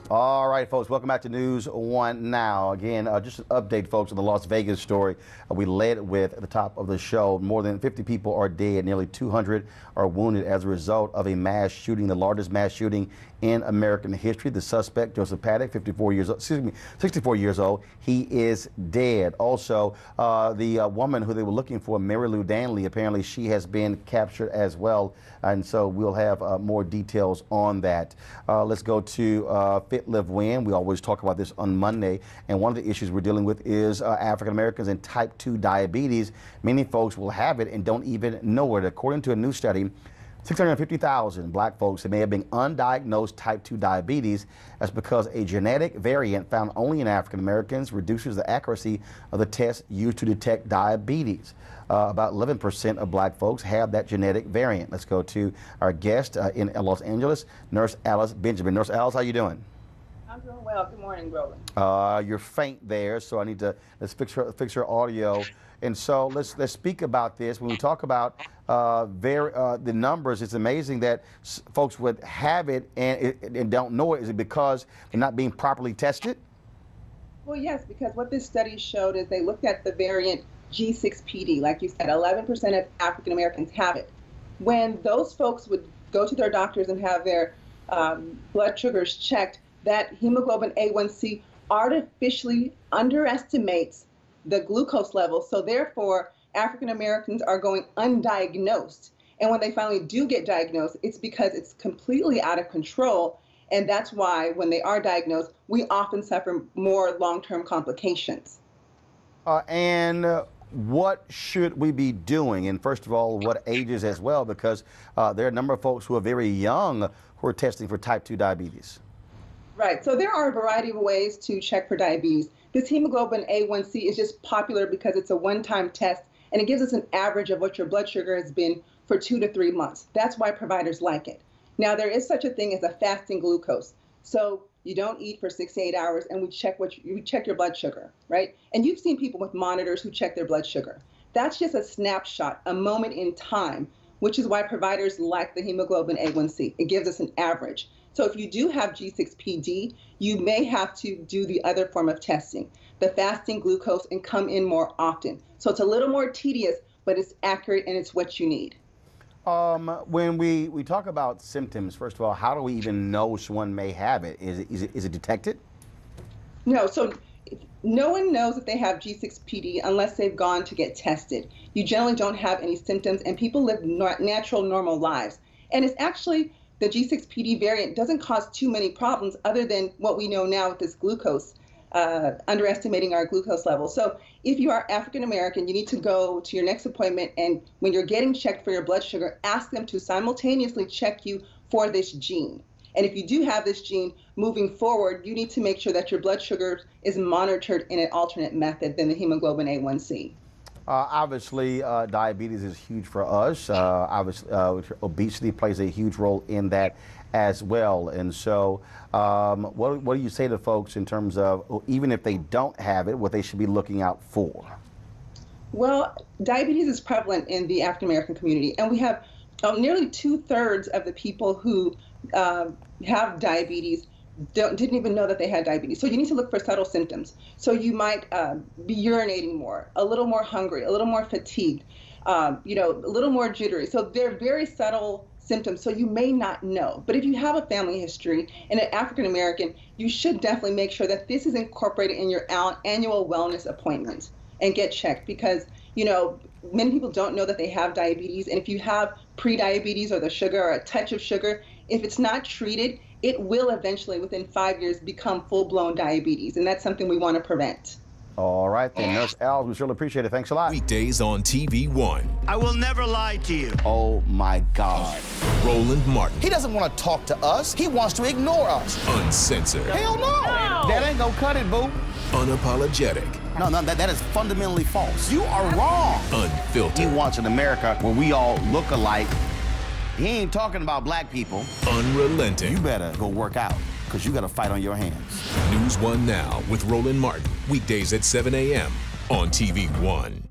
All right, folks, welcome back to News One Now. Again, just an update, folks, on the Las Vegas story we led with at the top of the show. More than 50 people are dead, nearly 200 are wounded as a result of a mass shooting, the largest mass shooting in American history. The suspect, Joseph Paddock, 64 years old, he is dead. Also, the woman who they were looking for, Mary Lou Danley, apparently she has been captured as well, and so we'll have more details on that. Let's go to Fit, Live, Win. We always talk about this on Monday, and one of the issues we're dealing with is African Americans and type 2 diabetes. Many folks will have it and don't even know it. According to a new study, 650,000 black folks that may have been undiagnosed type 2 diabetes. That's because a genetic variant found only in African Americans reduces the accuracy of the test used to detect diabetes. About 11% of black folks have that genetic variant. Let's go to our guest in Los Angeles, Nurse Alice Benjamin. Nurse Alice, how you doing? I'm doing well. Good morning, Roland. You're faint there, so I need to let's fix her audio. And so let's speak about this. When we talk about the numbers, it's amazing that folks would have it and don't know it. Is it because they're not being properly tested? Well, yes, because what this study showed is they looked at the variant G6PD. Like you said, 11% of African Americans have it. When those folks would go to their doctors and have their blood sugars checked, that hemoglobin A1C artificially underestimates the glucose level. So therefore, African Americans are going undiagnosed. And when they finally do get diagnosed, it's because it's completely out of control. And that's why when they are diagnosed, we often suffer more long-term complications. And what should we be doing? And first of all, what ages as well? Because there are a number of folks who are very young who are testing for type 2 diabetes. Right. So there are a variety of ways to check for diabetes. This hemoglobin A1C is just popular because it's a one-time test, and it gives us an average of what your blood sugar has been for 2 to 3 months. That's why providers like it. Now, there is such a thing as a fasting glucose. So you don't eat for 6 to 8 hours, and we check your blood sugar, right? And you've seen people with monitors who check their blood sugar. That's just a snapshot, a moment in time, which is why providers like the hemoglobin A1C. It gives us an average. So if you do have G6PD, you may have to do the other form of testing, the fasting glucose, and come in more often. So it's a little more tedious, but it's accurate and it's what you need. When we talk about symptoms, first of all, how do we even know someone may have it? Is it detected? No, so no one knows if they have G6PD unless they've gone to get tested. You generally don't have any symptoms, and people live natural, normal lives. And it's actually, the G6PD variant doesn't cause too many problems other than what we know now with this glucose, underestimating our glucose level. So if you are African American, you need to go to your next appointment, and when you're getting checked for your blood sugar, ask them to simultaneously check you for this gene. And if you do have this gene, moving forward, you need to make sure that your blood sugar is monitored in an alternate method than the hemoglobin A1C. Obviously, diabetes is huge for us. Obviously, obesity plays a huge role in that as well. And so what do you say to folks in terms of, even if they don't have it, what they should be looking out for? Well, diabetes is prevalent in the African American community, and we have nearly 2/3 of the people who have diabetes didn't even know that they had diabetes. So you need to look for subtle symptoms. So you might be urinating more, a little more hungry, a little more fatigued, a little more jittery. So they're very subtle symptoms, so you may not know. But if you have a family history and an African American, you should definitely make sure that this is incorporated in your annual wellness appointment and get checked, because many people don't know that they have diabetes. And if you have pre-diabetes or the sugar or a touch of sugar, if it's not treated, it will eventually, within 5 years, become full-blown diabetes, and that's something we want to prevent. All right, then, Nurse Al, we surely appreciate it. Thanks a lot. Weekdays on TV One. I will never lie to you. Oh, my God. Roland Martin. He doesn't want to talk to us. He wants to ignore us. Uncensored. Hell no. That ain't gonna cut it, boo. Unapologetic. No, that is fundamentally false. You are wrong. Unfiltered. He wants an America where we all look alike. He ain't talking about black people. Unrelenting. You better go work out, because you got a fight on your hands. NewsOne Now with Roland Martin. Weekdays at 7 a.m. on TV One.